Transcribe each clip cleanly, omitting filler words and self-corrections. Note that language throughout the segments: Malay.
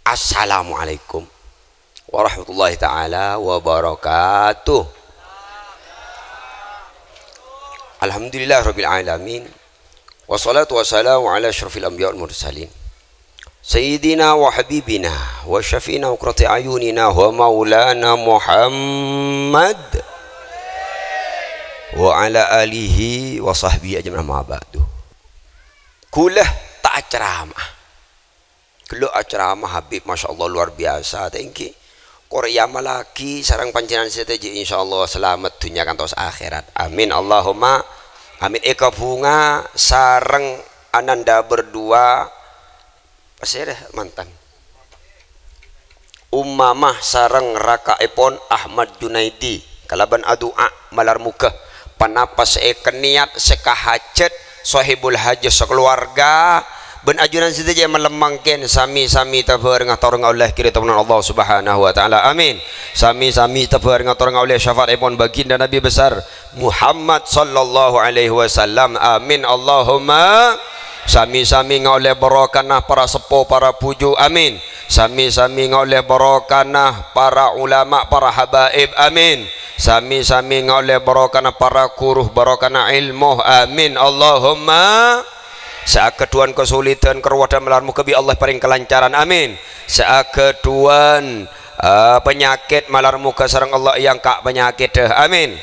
Assalamualaikum warahmatullahi taala wabarakatuh. Alhamdulillah rabbil alamin. Wassalatu wassalamu ala asyrafil anbiya wal mursalin. Sayyidina wa habibina wa syafina wa qurrati ayunina wa maulana Muhammad wa ala alihi wa sahbihi ajma'in ma ba'du. Kulah tak ceramah. Kalau ceramah Habib masyaallah luar biasa. Thank you. Korea malaki sarang panjenengan seteji insyaallah selamat dunia kantos akhirat. Amin Allahumma amin. Eka bunga sarang ananda berdua pasireh mantan Ummamah sarang Raka Epon Ahmad Junaidi kalaban adua malar muka panapas niat sekahajat sahibul hajat sekeluarga ben ajunan saja melemangkan sami-sami tabar ngator oleh kiri teman Allah Subhanahu wa taala. Amin. Sami-sami tabar ngator oleh syafaat ipun baginda Nabi besar Muhammad sallallahu alaihi wasallam. Amin Allahumma. Sami-sami ngoleh barokah para sepuh para puju. Amin. Sami-sami ngoleh barokah para ulama para habaib. Amin. Sami-sami ngoleh barokah para kuruh barokah ilmu. Amin Allahumma. Seakeduan kesulitan kerwada melarmu kebi Allah paling kelancaran. Amin. Seakeduan penyakit malarmu ke sarang Allah yang kak penyakit deh. Amin.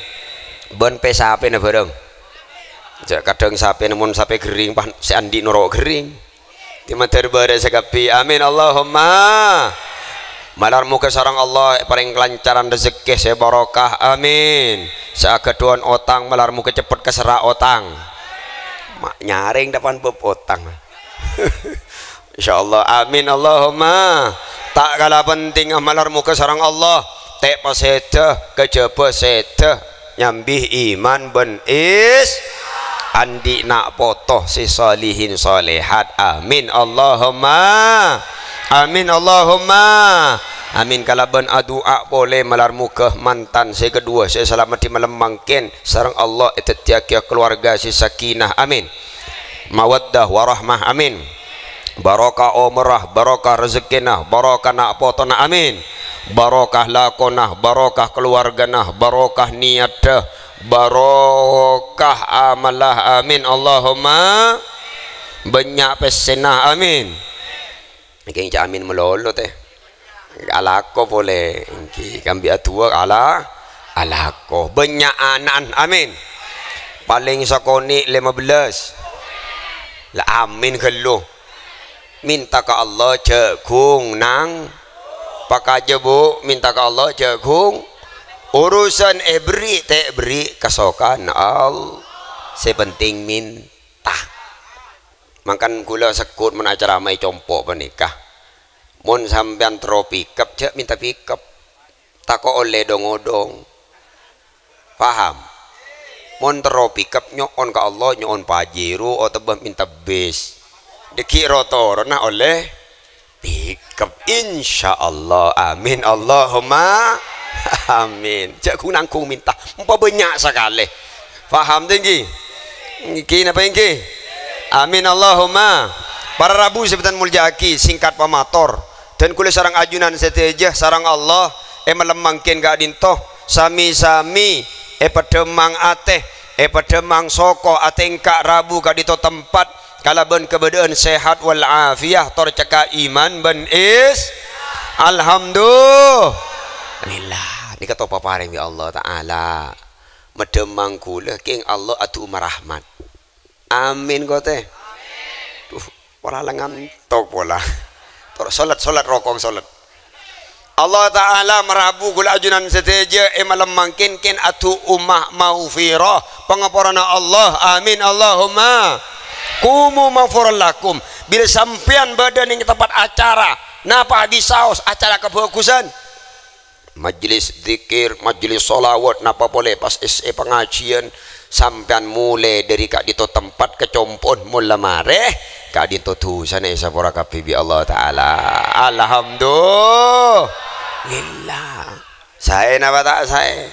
Ben pesape na bareng. Jak kadang sape namun sape gering pan si andi norok gering. Timater bare sekapi. Amin Allahumma. Malarmu ke sarang Allah paling kelancaran rezeki se barokah. Amin. Seakeduan otang malarmu kecepet kesera otang. Mak nyaring depan beb otang. Insyaallah. Amin Allahumma. Tak kalah penting amalarmu ke sarang Allah tek pasete kejaba sete nyambih iman ben is andi nak potoh si salihin salihat. Amin Allahumma. Amin Allahumma. Amin. Kalaban adua boleh malarmu ke mantan saya kedua saya selamat di malam mangkin sarang Allah itu tiakia keluarga si sakinah. Amin. Mawaddah warahmah. Amin. Barokah umrah barokah rezekinah barokah nak potona. Amin. Barokah lakonah barokah keluarganah barokah niadah barokah amalah. Amin Allahumma. Banyak pesenah. Amin. Keng amin melolo teh alako boleh kambi atua alako banyak anan. Amin. Paling sakoni 15 lah. Amin gelo minta ke Allah jagung nang pakaja bu minta ke Allah jagung urusan beri tak beri kesokan Allah sepenting minta. Makan gula sekut men acara mai compok penikah mun sampean tro pikap cek minta pikap tako oleh dong-odong paham. Mun tro pikap nyoon ke Allah nyoon pajiru atau minta bis deki rotor nah oleh pikap insyaallah. Amin Allahumma. Amin. Cek kunangkung minta empa banyak sekali paham tinggi iki napa iki. Amin Allahumma. Para rabu sebutan muljaki singkat pamator dan kulit sarang ajunan seteja sarang Allah melemangkin gak dintoh sami-sami pedemang ateh pedemang soko atengkak rabu gak dito tempat kalaban keberadaan sehat wal afiyah torceka iman ben is alhamdulillah. Ini kata paparing ya Allah taala medemang kula king Allah atu merahmat. Amin kote. Tuh pola lengan tok pola. Tor salat rokong salat. Allah taala merabu gula ajunan seteja malam mangkin ken atu ummah maufirah pengaporana Allah. Amin Allahumma. Kumu maghfurun lakum. Bila sampean badan ing tempat acara napa disaos acara kebagusan majelis zikir majelis sholawat napa boleh pas pengajian sampean mulai dari kak dito tempat kecompon mula mareh kak dito tu sana isapura kapibi Allah taala. Alhamdulillah. Saya napa tak saya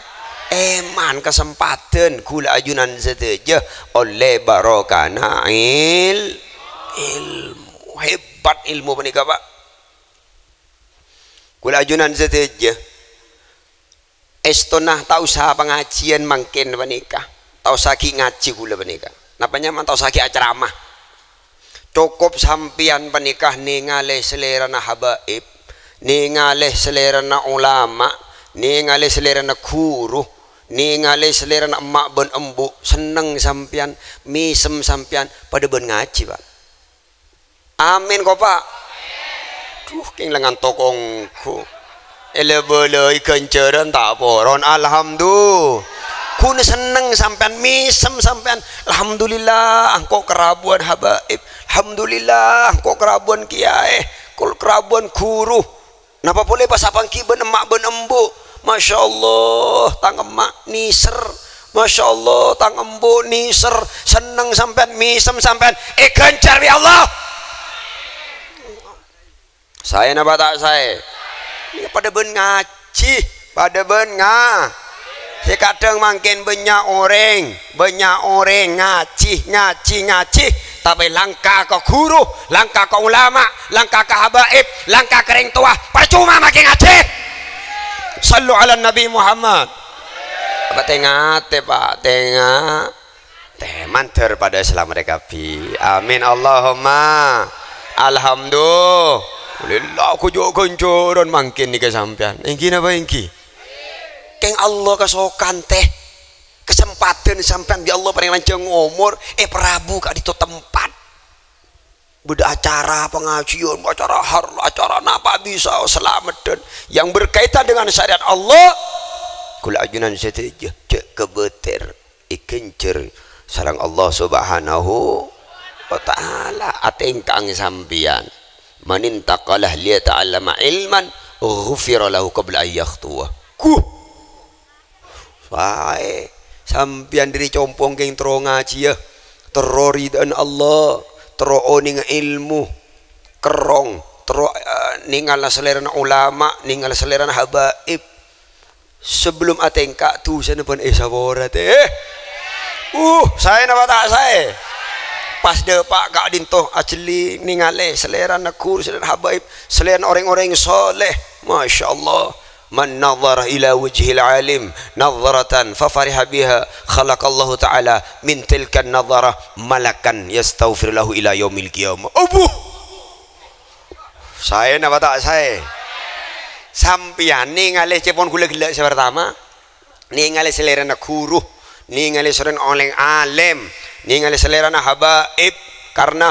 eman kesempatan kula ajunan seteja oleh barokana ilmu hebat ilmu menikah pak kula ajunan saja estonah tak usah pengajian mangkin menikah tak usah ngaji kula menikah napanya man tak usah ceramah cukup sampian penikah ningali selera na habaib ningali selera na ulama ningali selera na guru ningali selera na emak ben embu seneng sampian misem sampian pada ben ngaji Pak amin kok Pak keng lengan tokongku elebelei kenceran tak poron alhamdulillah kun seneng sampean misem sampean alhamdulillah engkau kerabuan habaib alhamdulillah engkau kerabuan kiai kul kerabuan guru napa boleh pas apang ki ben emak ben embu masya Allah tang emak niser masya Allah tang embu niser seneng sampean misem sampean gencar ya Allah saya napa tak saya ini pada ben ngaji pada ben saya kadang makin banyak orang ngaji tapi langkah ke guru langkah ke ulama langkah ke habaib langkah ke orang tua percuma makin ngaji sallu ala Nabi Muhammad apa tengah Pak tengah manter pada Islam mereka bi amin Allahumma alhamdulillah aku juga kencoran makin nih kesampian engki apa engki keng Allah kesokan teh kesempatan sampean di Allah paling lancang umur Prabu kak di tempat beda acara pengajian acara harla acara napa bisa selamat dan yang berkaitan dengan syariat Allah kula ajunan saja cek kebeter ikencer sarang Allah subhanahu wa ta'ala atengkang sampian manintaqalah liya ta'allama ilman ghufira lahu qabla ayyakhtuwa Baik, sampian diri compong keng tero ngaji ya, terori dan Allah, tero oning ilmu, kerong, tero ninggal selera ulama, ninggal selera habaib. Sebelum atengka tu saya pun sabora teh. Saya napa tak saya. Pas de Pak Kak Dinto aceli ningale selera nakur selera habaib, selera orang-orang soleh, masya Allah. Man nazara ila wajhil alim nazaratan fafariha biha khalaqallahu ta'ala min tilka nazara malakan yastaghfir lahu ila yaumil qiyamah. Saya napa tak saya sampian ningali cepon kula gila pertama ningali selera na guru ningali selera oleh alim ningali selera na habaib karena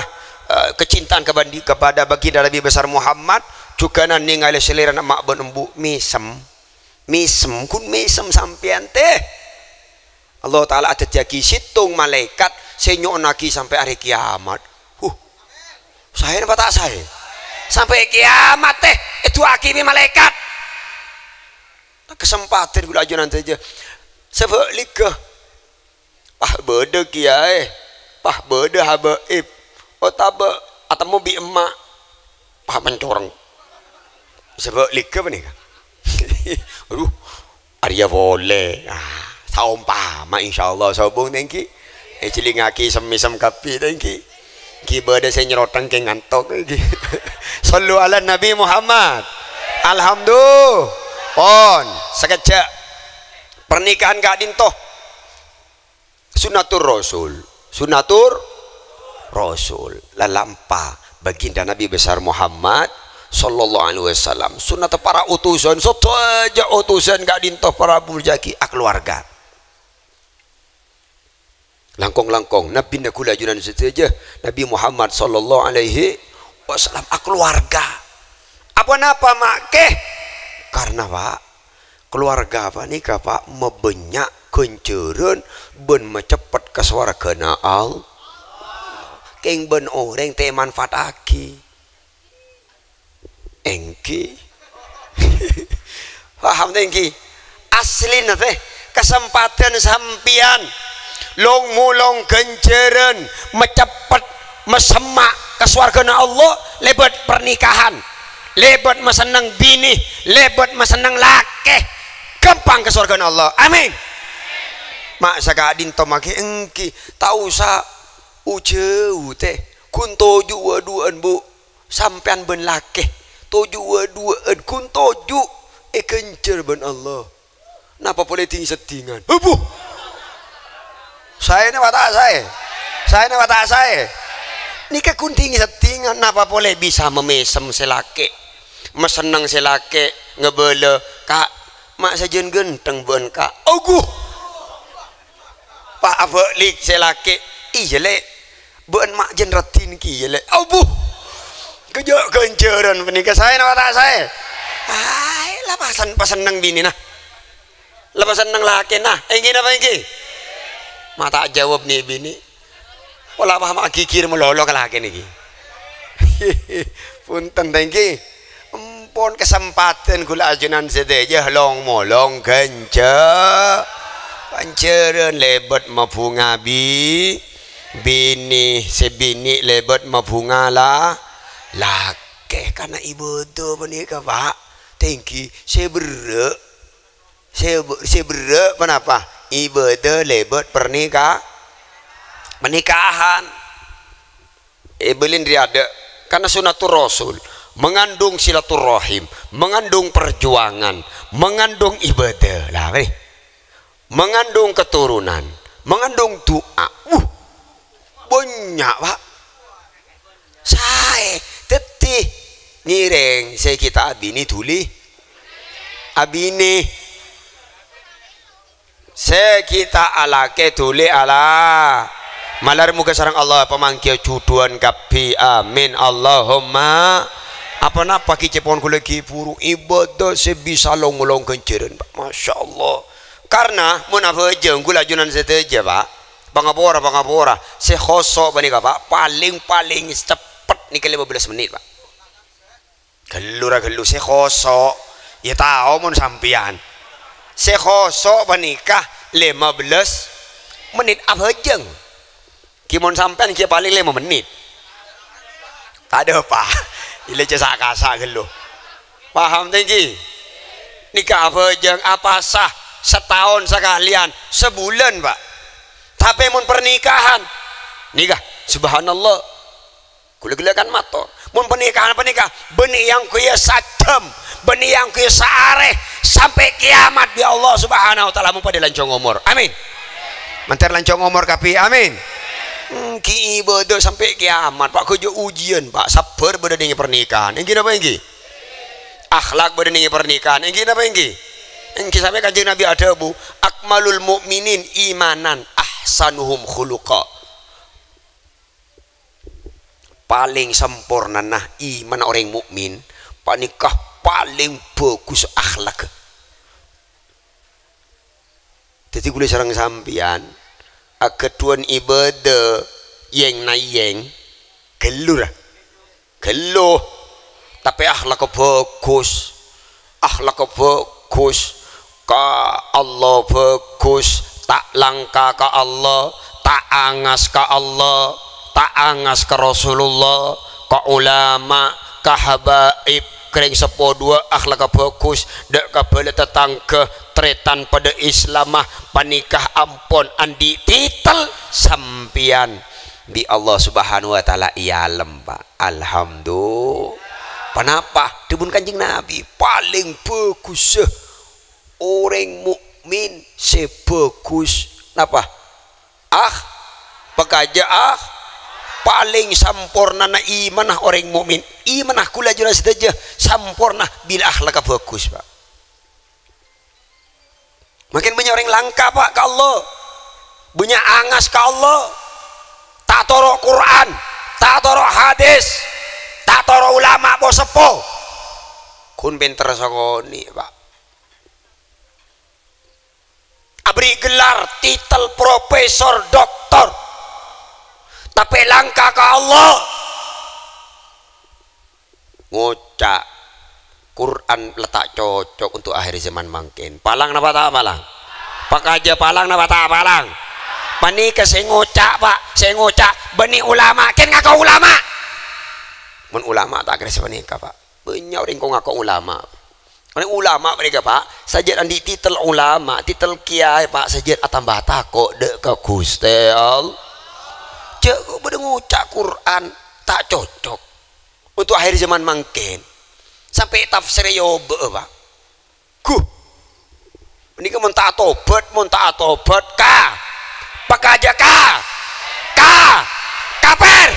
kecintaan kepada baginda Nabi besar Muhammad juga ningali selera na mak benembu misem kun misem sampean teh Allah Ta'ala ada jagi situng malaikat senyok naki sampai hari kiamat saya apa tak saya sampai kiamat teh itu akimi malaikat kesempatan gula ajunan saja sebab liga pah beda kiai pah beda habaib tabe atau mau bi emak pah mencorong sebab liga apa nih kan Arya boleh saumpama insyaallah sobong tengki cilingaki semisem kapi tengki ki bade saya nyerotang ke ngantok iki sallu ala Nabi Muhammad alhamdulillah pon sekejap pernikahan Kak Dinto sunatur rasul lalampa baginda Nabi besar Muhammad sallallahu alaihi wasallam sunat para utusan saja utusan Kak Dinto para mujaki keluarga langkong Nabi nakula ajunan saja Nabi Muhammad sallallahu alaihi wasallam keluarga apa napa make karena Pak keluarga apa nih Pak mebenyak kenceran ben mecepet ke swargana Allah keng ben orang teh manfaat aki engki paham engki asli nate kesempatan sampian long mulong kenceran mecepet mesemak ke swargana Allah lebat pernikahan lebat mesenang bini lebat mesenang laki gampang ke swargana Allah amin mak Kak Dinto make engki tau sa ujeu teh kun toju waduan bu sampean ben laki toju waduan kun toju kencer ben Allah napa boleh tinggi settingan abuh saya ni watak saya ni watak saya nikah kun tinggi settingan napa boleh bisa memesem selake mesenang selake ngebele kak mak sajen genteng ben kak aguh pak abalik selake iya le ben mak jen ratin ki le abuh kejak kenceran penikah saya ni watak saya ay lapasan pasenang bini nah lapasan nang laki nah ingin apa ingin mata jawab nih bini wala apa mak kikir melolo ke laki nih punten tinggi empon kesempatan gula ajunan sedeja long molong kanceran lebet mabunga bini sebini lebet mabunga lah laki karena ibu tu menikah pak tinggi seberek kenapa ibadah lebet pernikahan ibelin riada karena sunatul rasul mengandung silaturahim mengandung perjuangan mengandung ibadah lah mengandung keturunan mengandung doa banyak pak saya tetih ngireng saya kita abini tuli abini sekita alake tuli ala malar muka sarang Allah pemangkia cuduan kapi amin Allahumma apa napa kicepon kula ki puru ibadah sebisa long kenceren Masya Allah karena munapa jeng kula junan seteja pak pangapora sekosok bani pak paling cepet nih ke 15 menit pak gelu sekosok ya tahu mun sampian sekosok menikah 15 menit apa jeng kimon sampean kia paling 5 menit tak ada apa ile cesak kasak gelo paham tinggi nikah apa jeng apa sah setahun sekalian sebulan pak tapi mun pernikahan nikah subhanallah gula kan mato mun pernikahan benih yang kuya sajam benih yang kuya saareh sampai kiamat di Allah subhanahu wa ta'ala mun pada lancong umur amin mantar lancong umur kapi amin ki ibadah sampai kiamat pak kujo ujian pak sabar pada dengan pernikahan yang gini apa yang gini akhlak pada dengan pernikahan yang gini apa yang gini yang sampai kanjeng Nabi ada bu akmalul mu'minin imanan ahsanuhum khuluqa paling sempurna nah iman orang mukmin panikah paling bagus akhlak jadi kulit sarang sampian ketuan ibadah yang nayeng geluh tapi akhlak bagus ka Allah bagus tak langka ka Allah tak angas ka Allah tak angas ke Rasulullah ke ulama ke habaib kering sepodua akhlak bagus dak kabel tetangga tretan pada Islamah panikah ampon andi titel sampian di Allah subhanahu wa ta'ala ialem pak alhamdulillah kenapa dibun kanjeng Nabi paling bagus orang mukmin sebagus napa pekerja paling sempurna na iman orang mukmin iman kula jura saja sempurna bila akhlak bagus pak makin banyak orang langka pak ke Allah banyak angas ke Allah tak toro Quran tak toro hadis tak toro ulama po sepo kun pinter sakoni pak abri gelar titel profesor doktor tapi langka ke Allah ngocak Quran letak cocok untuk akhir zaman mangkin palang napa tak palang pak aja palang napa tak palang panika saya ngocak pak saya ngocak benih ulama kan ngaku ulama mun ulama tak kira sepanika pak banyak orang kau ngaku ulama orang ulama mereka pak sajad andi titel ulama titel kiai pak sajad atambah takok dek ke Gusti Allah cek pada ngucap Quran tak cocok untuk akhir zaman mangkin sampai tafsir yobe pak ini kan muntah tobat pak aja kaper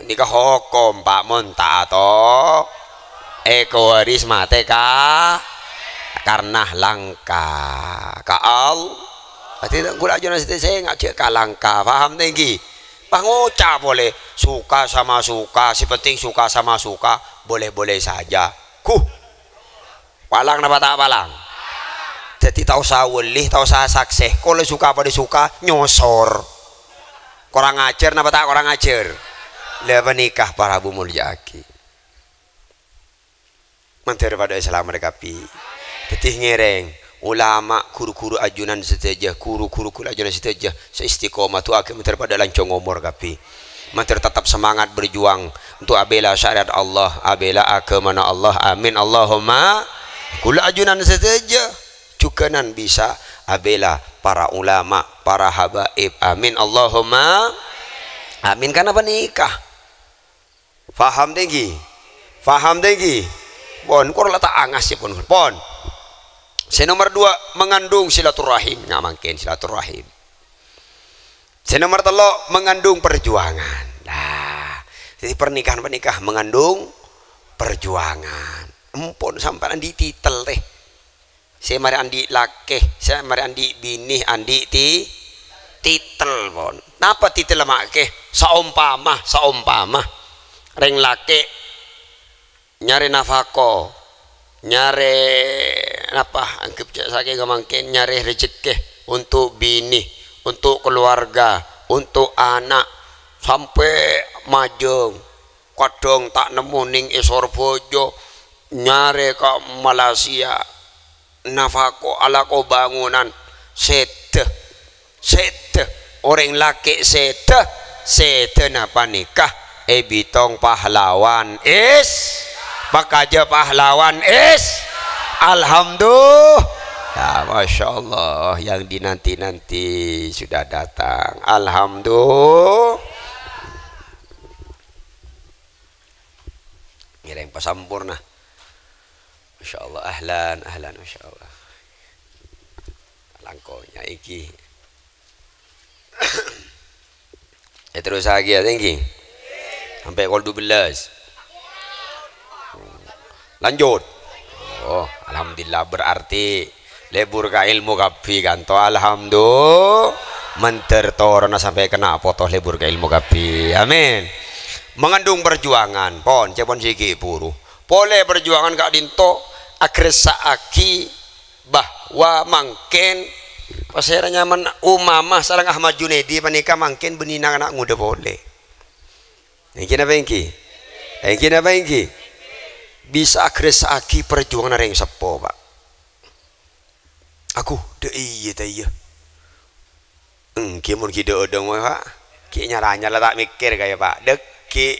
ini ke hukum pak muntah atau ekowaris mate karena langka kaal tidak gula aja nasi saya nggak cek kalangka paham tinggi pengucap boleh suka sama suka si penting suka sama suka boleh saja palang apa tak palang jadi tahu saya welih tahu saya sakseh kalau suka pada suka nyosor kurang ajar apa tak kurang ajar lepas nikah para bu mulyaki menteri pada Islam mereka pi tetih ngereng ulama guru-guru ajunan seteja guru-guru ajunan seteja seistiqomah tu akhir menteri pada lancong umur kapi menteri tetap semangat berjuang untuk abela syariat Allah abela agama Allah amin Allahumma kula ajunan seteja juga nan bisa abela para ulama para habaib amin Allahumma amin karena nikah faham tinggi pon kurang letak angas ya pon nomor 2 mengandung silaturahim nggak mungkin silaturahim nomor 3 mengandung perjuangan nah jadi pernikahan mengandung perjuangan empon sampai andi titel teh saya mari andi lakeh saya mari andi binih andi titel pon napa titel makeh saumpama reng lake nyari nafako nyari apa anggap saya mungkin nyari rezeki untuk bini untuk keluarga untuk anak sampai majeng kadang tak nemu ning isor bojo nyari ke Malaysia nafako ala ko bangunan sete orang laki sete napa nikah bitong pahlawan bakaja pahlawan alhamdulillah ya masya Allah yang dinanti-nanti sudah datang alhamdulillah ngiring pasampurna masya Allah ahlan masya Allah langkonya iki terus lagi ya tinggi sampai kol 12 lanjut alhamdulillah berarti lebur ka ilmu kapi kanto alhamdulillah mentertorona sampai kena foto lebur ka ilmu kapi amin mengandung perjuangan pon cepon sigi puru boleh perjuangan kak dinto agresa aki bahwa mangken pasera nyaman umamah sarang Ahmad Junaidi panika mangken benina anak muda boleh ingin apa ingin bisa agresa aki perjuangan yang sepo pak aku de iya kimun kide odong pak ki nyaranya lah tak mikir kayak pak deki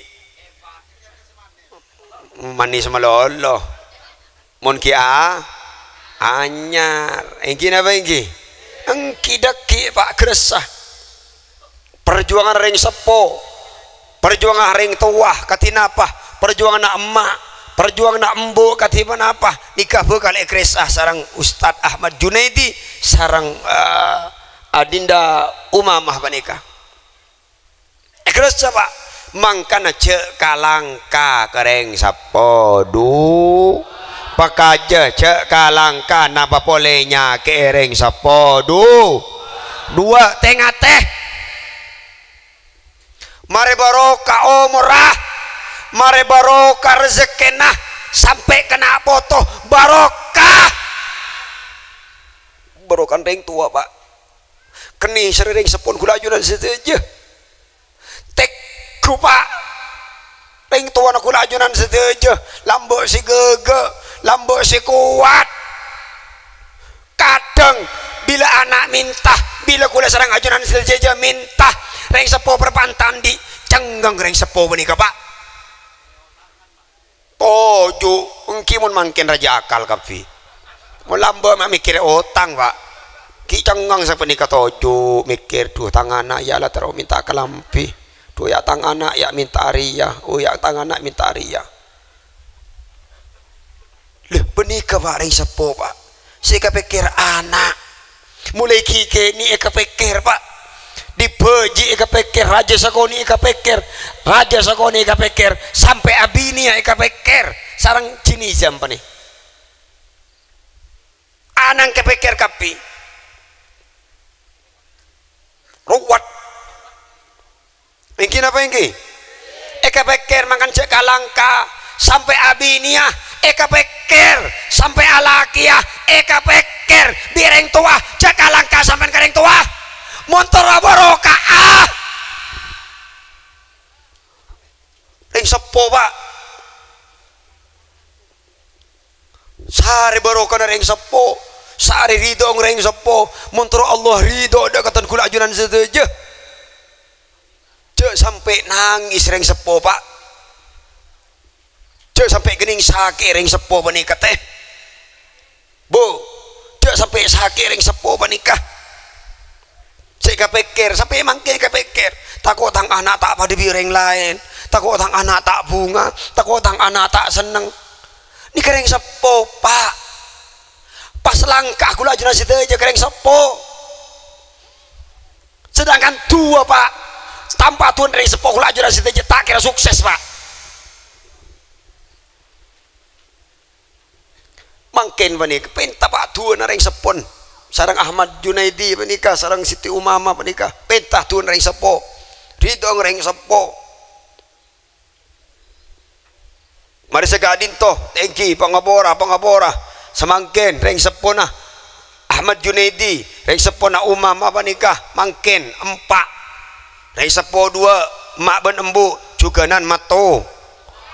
manis melolo mun ki anyar ingin apa ingin engki deki pak gresah perjuangan ring sepo perjuangan ring tua katinapa perjuangan nak emak perjuangan nak embu katiban apa nikah bekal ekresah sarang Ustadz Ahmad Junaidi sarang Adinda Umamah panika ekresah pak mangkana cek kalangka kereng sapodu pakaja cek kalangka napa polenya kereng sapodu 2 tengah teh mare barokah umrah mare barokah rezekenah sampai kena foto barokah ring tua pak keni sering sepun gula ajunan setuju teku pak ring tua nak gula ajunan setuju lambok si gege lambok si kuat kadang bila anak minta bila gula serang ajunan setuju minta ring sepo perpantan di cenggang ring sepo benika pak toju engkimun mangkin raja akal kapi melamba mikir utang pak ki cenggang sepenika toju mikir duh tangan ya lah terus minta kelampi tuh ya tang anak ya minta ariyah, oh ya tang anak minta ariyah. Leh benika pak ring sepo pak, saya kepikir anak mulai kikini kepikir pak, dibeji kepikir raja sakoni kepikir, raja sakoni kepikir sampai abini kepikir sarang jenis apa nih anang kepikir kapi ruwat mungkin apa ini kepikir makan cek kalangka sampai abinia pikir sampai alakia pikir bireng tua cek kalangka sampai kering tua motor barokah ring sepo pak sari barokah ring sepo sari ridho ring sepo motor Allah ridho dekatan kula ajunan setuju cek sampai nangis ring sepo pak cek sampai gening sakit ring sepo menikah teh bu cek sampai sakit ring sepo menikah saya kepikir sampai emang kepikir takut tang anak tak pada bireng lain takut tang anak tak bunga takut tang anak tak seneng ini kering sepo pak pas langkah gula jenazah aja kering sepo sedangkan dua pak tanpa tuan kering sepo gula jenazah aja tak kira sukses pak mungkin menikah penta pak tuan ring sepon sarang Ahmad Junaidi menikah sarang Siti Umama menikah pentah tuan ring sepo ridho ring sepo mari segadin toh tengki pangabora semangkin ring sepo nah Ahmad Junaidi ring sepo na Umama menikah mangkin empat ring sepo dua mak ben embu juganan mato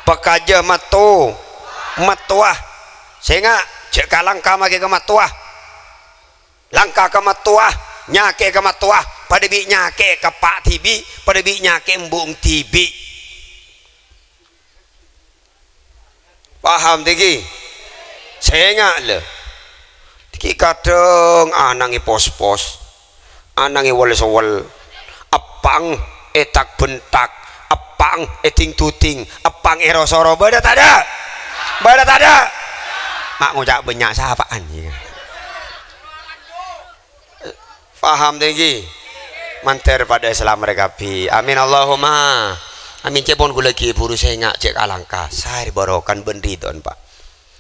pekaja mato matuah sehingga cek kalangka maki kematuah langkah kematuah nyake kematuah pada bi nyake ke pak tibi pada bi nyake embung tibi paham tinggi sehingga le tiki kadang anangi pos-pos anangi wal-wal apang etak bentak apang eting tuting apang erosoro bada tada mak ngucap banyak sapaan ya. Paham tinggi manter pada Islam mereka bi amin Allahumma amin cepon gula ki buru saya cek alangkah saya barokan bendridon pak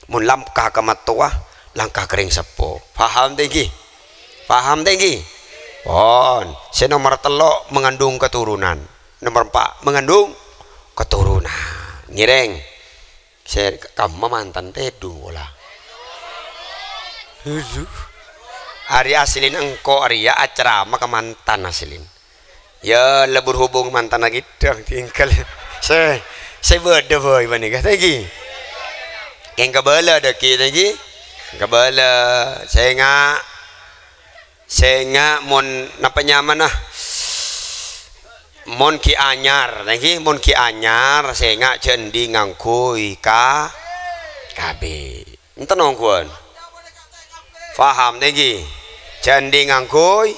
mun langkah kematuah langkah kering sepo paham tinggi pon saya nomor telok mengandung keturunan nomor 4 mengandung keturunan ngireng saya kamu mantan tedu lah hari asilin engko Arya acara maka mantan asilin ya lebur hubung mantan lagi tinggal saya berde boy menikah lagi yang kebala daki lagi kebala saya nggak mon napa nyaman nah mon ki anyar lagi mon ki anyar saya nggak cendi ngangkui KB enten nongkuan paham tinggi candi ngangkui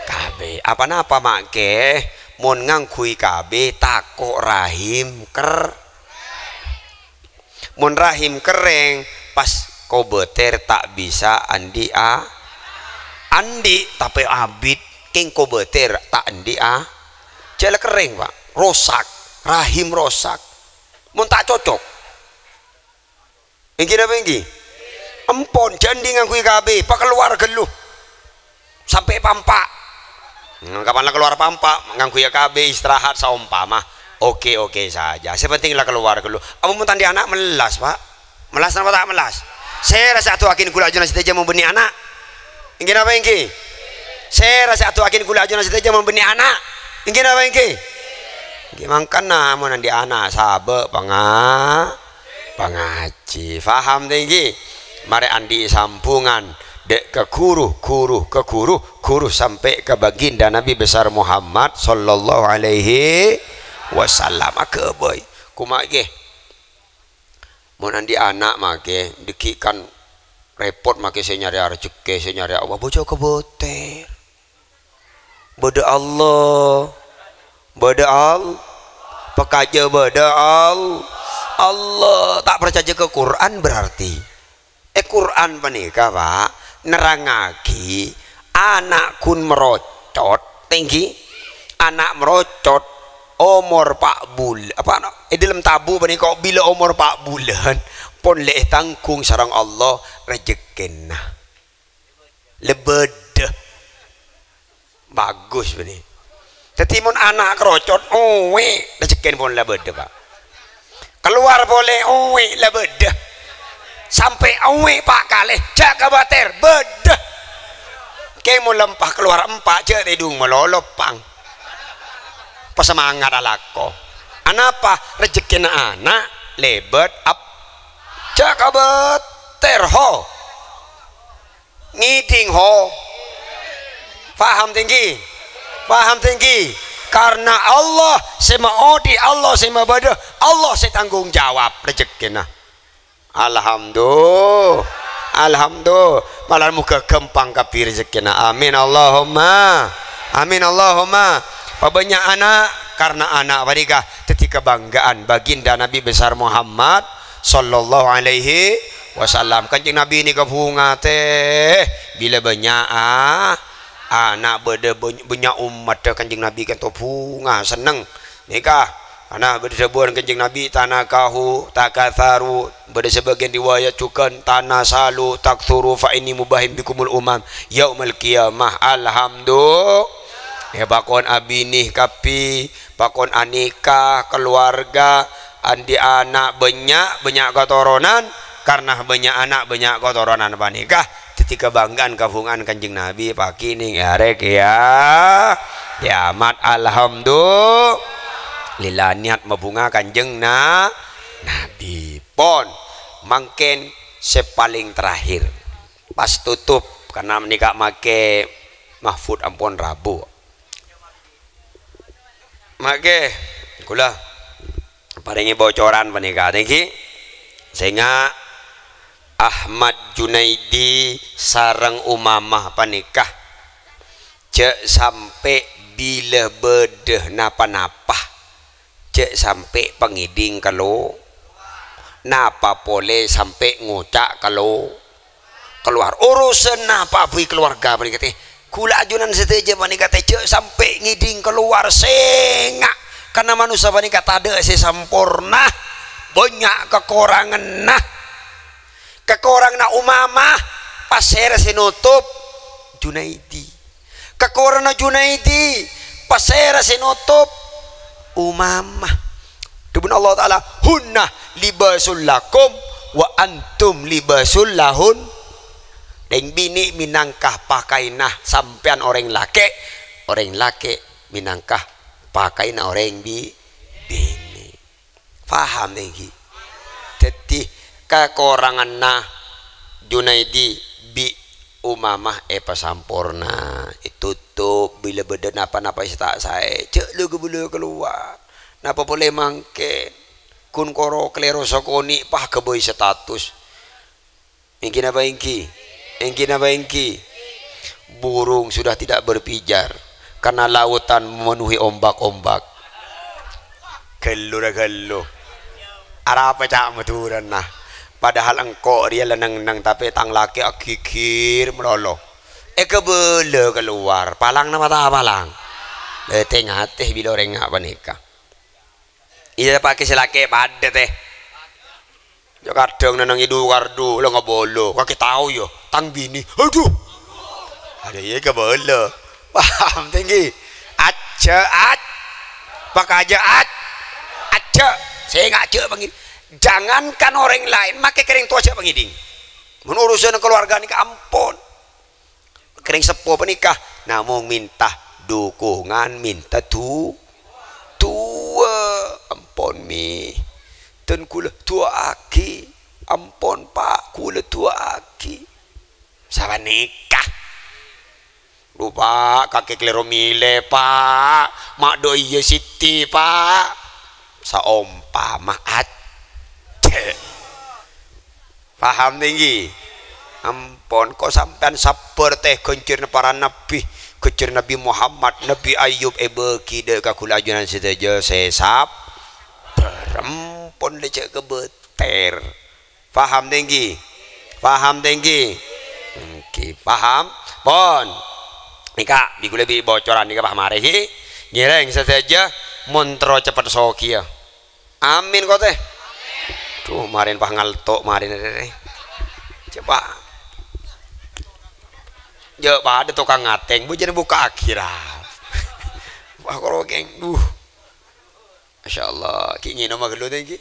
KB apa-apa make mon ngangkui KB takok rahim mon rahim kering pas kau beter tak bisa andi tapi abid king kau beter tak andi jala kering pak rosak rahim rosak mon tak cocok ini apa ini empon jandi ngangkui KB pak keluar geluh sampai pampak kapan lah keluar pampak ngangkui KB istirahat saumpama oke saja sepentinglah keluar geluh apa muntan di anak melas pak melas apa tak melas saya rasa atu akin kula ajunan siteja membeni anak ingin apa ingin saya rasa atu akin kula ajunan siteja membeni anak ingin apa ingin mangkan namun di anak sabe pangaji paham tinggi mari andi sampungan dek ke guru sampai ke baginda Nabi besar Muhammad sallallahu alaihi wasallam ke boy kumake mun andi anak make dikikan repot make saya nyari rezeki saya nyari Allah bojo keboter bodo Allah beda pekaja beda Allah tak percaya ke Quran berarti Quran panika Pak nerangaki anak kun merocot tinggi anak merocot umur 4 bulan apa dalam tabu panika bila umur 4 bulan pon le tangkung sarang Allah rezekinna lebeda bagus benih tetimun anak kerocot rezekin pun lebeda Pak keluar boleh lebeda sampai Pak kalih jaga bater beda kayak mau lempah keluar 4 je tidung melolopang pesemangat alako anapa rezekin anak lebet up jaga bater ho ngiding ho paham tinggi karena Allah sema odi Allah sema bada Allah saya tanggung jawab rezekina alhamdulillah malah muka gempang kapi rezekina amin Allahumma banyak anak karena anak mereka ketika kebanggaan baginda Nabi besar Muhammad sallallahu alaihi wasallam kanjeng Nabi ini kebunga teh bila banyak anak banyak umat kanjeng Nabi kan bunga seneng nikah anak bersebuan kanjeng Nabi tanah kahu takatharu pada sebagian riwayat cukan tanah salu takthuru fa ini mubahim bikumul umam yaumil qiyamah alhamdulillah ya bakon abinih kapi bakon anika keluarga andi anak banyak keturunan karena banyak anak banyak keturunan panikah ketika banggaan kabungan kanjeng Nabi pakining arek ya kiamat alhamdulillah niat mabunga kanjeng Nabi pon mangken sepaling terakhir pas tutup karena menikah make mahfud ampun Rabu make kula paringi bocoran panika niki sehingga Ahmad Junaidi sareng Umamah panikah cek sampai bila bedeh napa-napa cek sampai pengiding kalau napa boleh sampai ngucak kalau keluar urusan napa bui keluarga panikah teh kula ajunan seteja panikah teh cek sampai ngiding keluar sengak karena manusia panikah tada sempurna banyak kekurangan kekurangan Umamah pasir sinutup Junaidi kekurangan Junaidi pasir sinutup Umamah dibun Allah Ta'ala hunna libasul lakum wa antum libasul lahun dan bini minangkah pakainah sampean orang laki minangkah pakainah orang bini paham lagi jadi kekurangan Junaidi bi Umamah pasampurna tutup bila beda napa-napa tak saya cek lu boleh keluar napa boleh mangke kun koro klero sokoni pah keboy status ingin apa ingki burung sudah tidak berpijar karena lautan memenuhi ombak-ombak gelo arah apa cak meturan nah padahal engkau dia lenang tapi tang laki akikir melolo kebele keluar palang nama tak palang tengah teh bila orang apa nikah iya pakai selake pada teh yo kadang nenang idu kardu lo ngobolo kaki tahu yo tang bini aduh ada iya kebele paham tinggi aja pakai aja saya nggak cek panggil jangankan orang lain make kering tua aja pengiding menurusan keluarga nikah ampun kering sepuh penikah namun minta dukungan minta tua ampun mi dan kula tua aki ampun pak kula tua aki sama nikah lupa kakek klero mile pak mak doi ya siti pak saompa maat paham tinggi ampun kok sampean sabar teh goncirna para nabi kecer Nabi Muhammad Nabi Ayub beki dek kakulajunan seteja sesap perempon lecek kebeter paham tinggi okay, paham pon nika digule bi bocoran nika paham arehi nyereng seteja montro cepet sokia amin kok teh tuh marin pah ngaltok marin coba ya ada tukang ngateng bu jadi buka akhirat wah kalau geng Masya Allah kini nama gelo tinggi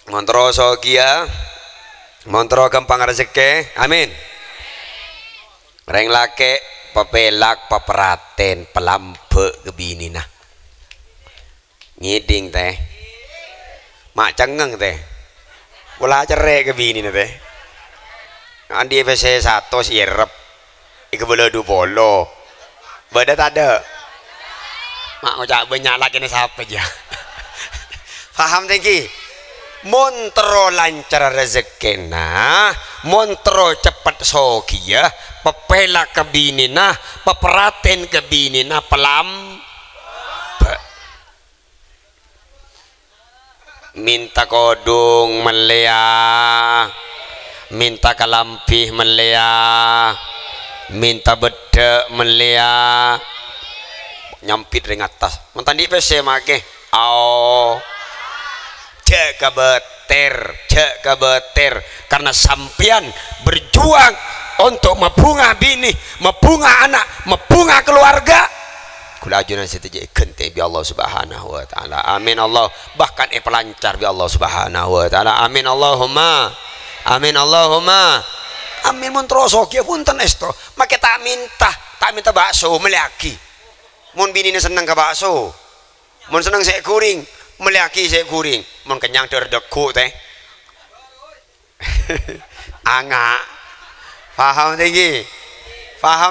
montro sokia montro gampang rezeki amin reng lake papelak paperaten pelambe kebini nah ngiding teh mak cengeng teh bola cerai kebini nah teh andi FC 1 sirep ike bola du polo badat ada mak ngocak banyak lagi nih siapa aja paham tinggi montro lancar rezeki nah montro cepat sokia pepela kebini nah peperaten kebini nah pelam minta kodung melea minta kalampih melea minta bedek melea nyampit ring atas mentandi PC make cek kebeter karena sampian berjuang untuk membunga bini membunga anak membunga keluarga kula ajunan setuju kente bi Allah Subhanahu wa taala amin Allah bahkan pelancar bi Allah Subhanahu wa taala amin Allahumma amin montroso kieu punten esto make tak minta bakso meliaki mun binine seneng ke bakso mun seneng sek kuring meliaki sek kuring mun kenyang terdeku teh anga paham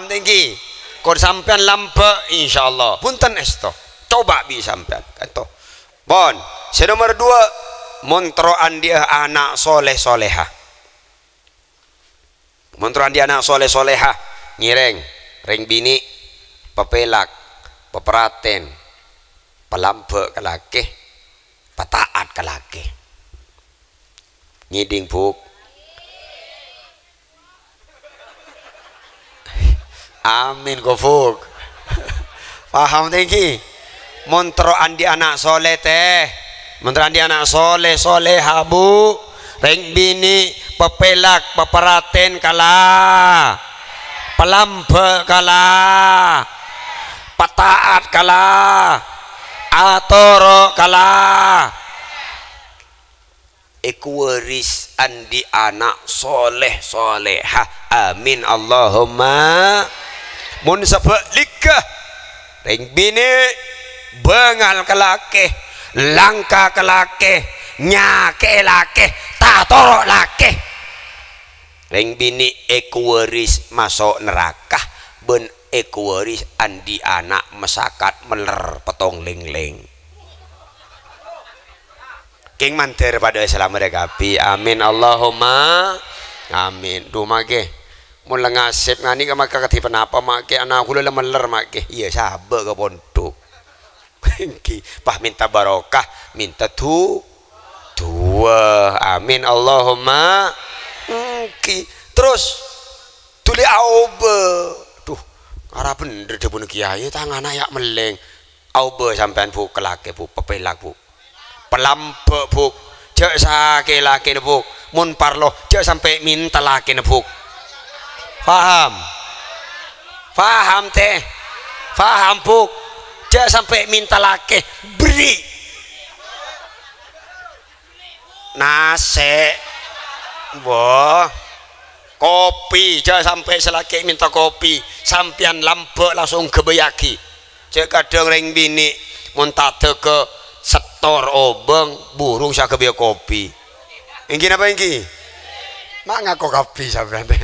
tinggi kor sampean lampe insyaallah punten esto coba bi sampean kanto bon nomor 2 montroan dia anak soleh soleha montroan dia anak soleh soleha nyireng ring bini pepelak peperaten pelampe kelake pataat kelake ngiding buk amin gofuk paham tinggi montro andi anak soleh teh montro andi anak soleh soleha bu ring bini pepelak peperaten kala pelampe kala pataat kala atoro kala ekuwaris andi anak soleh soleha amin Allahumma mun sebalikah ring bini bengal kelake langka kelake nyake lake tatorok lake ring bini ekuwaris masuk neraka ben ekuwaris andi anak mesakat meler petong ling-ling king manter pada selamat dekapi amin Allahumma amin dumage mulai ngasip ngani ke maka ketipan apa make anak kula meler make iya sabar ke pondok pah minta barokah minta tua amin Allahumma terus tuli aube tuh arah bener de pun kiai tangan ayak meleng aube sampean bu kelake bu pepelak bu pelampe bu cek sake laki bu mun parlo cek sampai minta laki bu paham teh paham buk cek sampai minta laki beri nase boh kopi cek sampai selaki minta kopi sampian lampe langsung kebayaki cek kadang ring bini muntate ke setor obeng burung sak kebaya kopi ingin apa ingin mak ngaku kopi sampean teh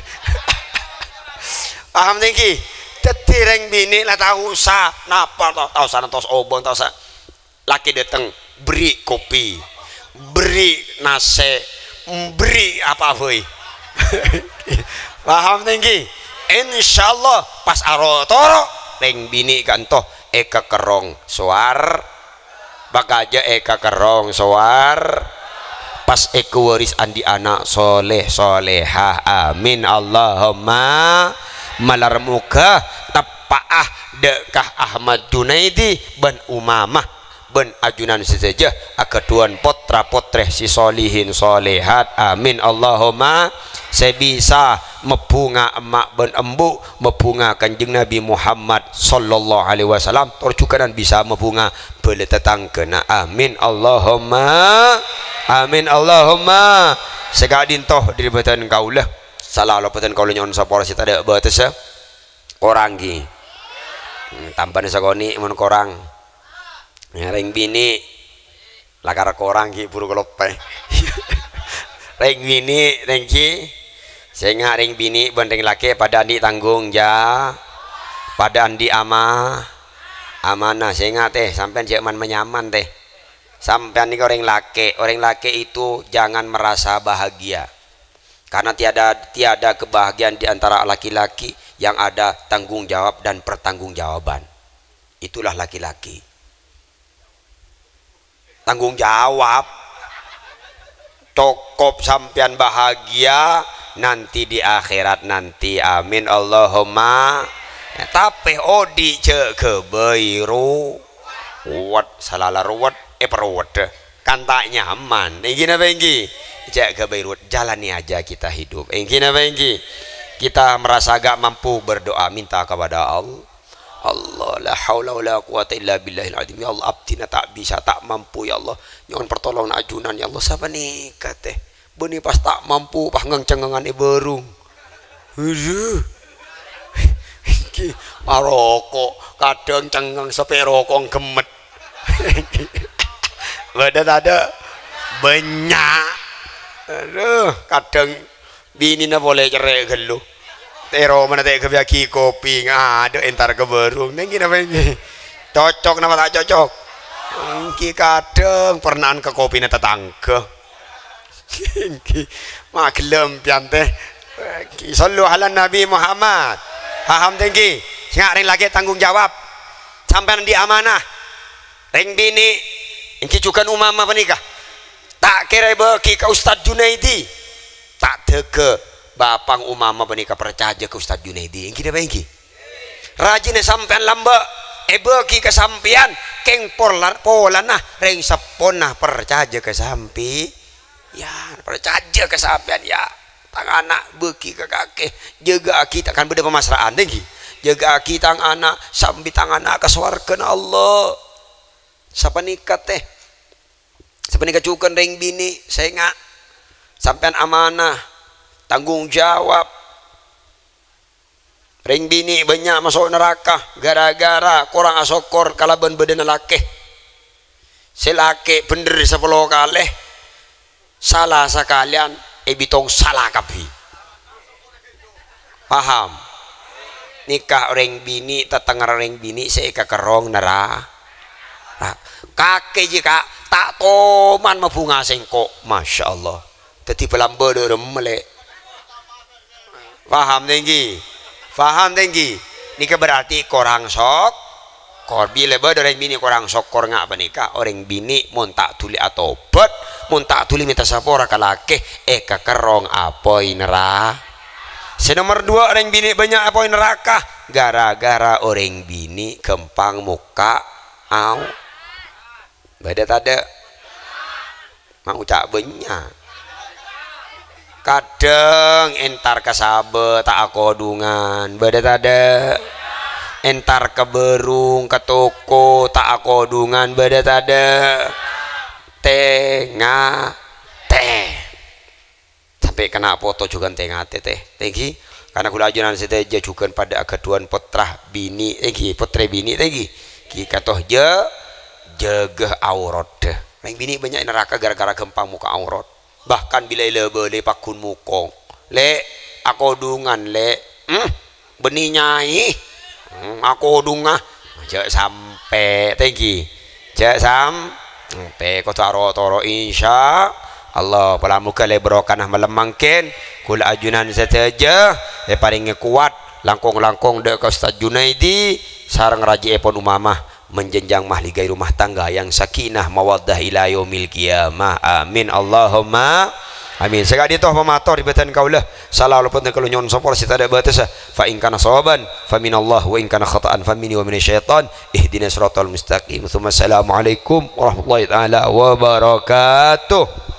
paham tinggi tetireng bini lah tahu sa napa tahu sana tos obon tahu sa laki dateng beri kopi beri beri nase beri apa boy. Paham tinggi insyaallah pas arotoro reng bini kantoh eka kerong suar bakaja eka kerong suar pas eku waris andi anak soleh solehah amin Allahumma malar muka tapaah dekah Ahmad Junaidi ben Umamah ben ajunan sesaja akeduan potra potreh si solihin solehat amin Allahumma sebisa mebunga emak ben embu mebunga kanjeng Nabi Muhammad sallallahu alaihi wasallam torjukanan bisa mebunga bele tetangkena amin Allahumma amin Allahumma sekadin toh diribatan kaulah salah lopatan kaulah nyon sapora sita ada batas orang gi tampan sakoni mun korang ring bini lakar korang ki buru kelope ring bini ring ki sehingga ring bini bandeng laki pada andi tanggung ja pada andi amanah sehingga teh sampai jangan menyaman teh sampai nih orang laki itu jangan merasa bahagia karena tiada kebahagiaan di antara laki-laki yang ada tanggung jawab dan pertanggungjawaban. Itulah laki-laki tanggung jawab cukup sampean bahagia nanti di akhirat nanti amin Allahumma tapi odi cek kebairu wat salala ruwet perwet kan tak nyaman ingin apa ingin cek kebairu jalani aja kita hidup ingin apa ingin kita merasa gak mampu berdoa minta kepada Allah la haula wala quwata illa billahil azim ya Allah abdina tak bisa tak mampu ya Allah nyon pertolongan ajunan ya Allah sapa nih teh beni pas tak mampu pas ngeng-cengengan berung maroko kadang cengeng sepe rokok gemet badan ada banyak aduh kadang bini na boleh cerai gelu tero mana teh kebiaki kopi ada entar ke berung neng gini apa ini cocok nama tak cocok ki kadang pernah ke kopi na tetangga maklum piante sallu ala Nabi Muhammad paham tinggi singa ring lagi tanggung jawab sampai di amanah ring bini ingki cukan umama penikah tak kira bagi ke Ustadz Junaidi tak tege bapang umama penikah percaya ke Ustadz Junaidi ingki apa ingki rajin sampean lamba bagi ke sampian keng polana ring sepona percaya ke sampi ya percaya ke sampean ya tang anak beki ke kakek jaga kita kan beda pemasrahan tinggi jaga kita anak sambil tang anak ke swarga Allah siapa nikah teh siapa nikah cukan ring bini saya nggak sampean amanah tanggung jawab ring bini banyak masuk neraka gara-gara kurang asokor kalaban badan laki selaki bener 10 kali salah sekalian bitong salah kapi paham nikah orang bini tetengah orang bini saya kerong nera kakek jika tak toman mabunga sengkok masya Allah teti pelamba dulu melek paham tinggi nikah berarti korang sok kor bila orang bini korang sok kor ngak nikah orang bini mun tak tuli atau bet mun tak tuli minta sapora kalake kekerong apoi neraka senomor 2 orang bini banyak apoi neraka gara-gara orang bini kempang muka au beda tada mau cak banyak kadang entar kesabe tak akodungan beda tada entar ke berung ke toko tak akodungan beda tada tengah teh sampai kena foto juga tengah teh tinggi karena kula ajunan seteja juga pada keduan putra bini putra bini tinggi kita toh jaga aurat yang bini banyak neraka gara-gara gempang muka aurat bahkan bila boleh pakun mukong le akodungan le benih nyai akodungan jak sampai tinggi jak sampai kau taro insya Allah pala muka le berokanah malam mangkin kul ajunan saja paling kuat langkong-langkong dek Ustaz Junaidi sareng Raji Epon Umamah menjenjang mahligai rumah tangga yang sakinah mawaddah ila yaumil qiyamah. Amin Allahumma amin. Segala itu pemator di batan kaulah salah walaupun kalau nyon sopor sita ada batas fa in kana sawaban fa minallah wa in kana khata'an fa minni wa minasyaitan ihdinas siratal mustaqim. Assalamualaikum warahmatullahi taala wabarakatuh.